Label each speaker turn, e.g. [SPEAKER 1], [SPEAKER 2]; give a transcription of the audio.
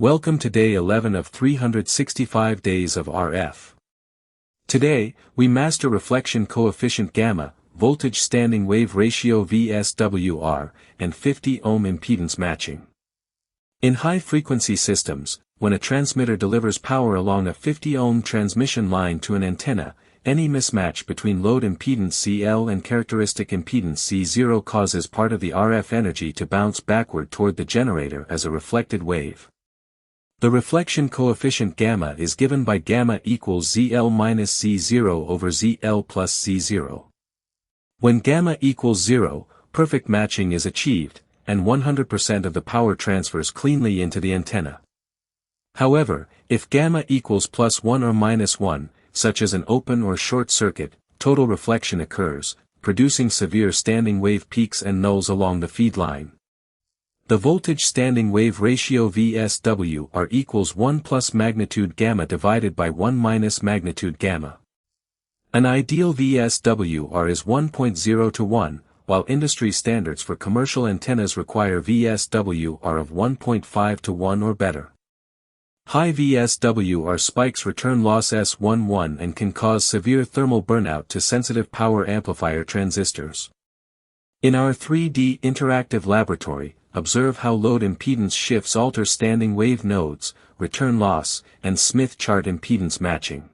[SPEAKER 1] Welcome to day 11 of 365 days of RF. Today, we master reflection coefficient gamma, voltage standing wave ratio VSWR, and 50 ohm impedance matching. In high-frequency systems, when a transmitter delivers power along a 50 ohm transmission line to an antenna, any mismatch between load impedance CL and characteristic impedance C0 causes part of the RF energy to bounce backward toward the generator as a reflected wave. The reflection coefficient gamma is given by gamma equals ZL minus C0 over ZL plus C0. When gamma equals 0, perfect matching is achieved, and 100% of the power transfers cleanly into the antenna. However, if gamma equals plus 1 or minus 1, such as an open or short circuit, total reflection occurs, producing severe standing wave peaks and nulls along the feed line. The voltage standing wave ratio VSWR equals 1 plus magnitude gamma divided by 1 minus magnitude gamma. An ideal VSWR is 1.0 to 1, while industry standards for commercial antennas require VSWR of 1.5 to 1 or better. High VSWR spikes return loss S11 and can cause severe thermal burnout to sensitive power amplifier transistors. In our 3D interactive laboratory, observe how load impedance shifts alter standing wave nodes, return loss, and Smith chart impedance matching.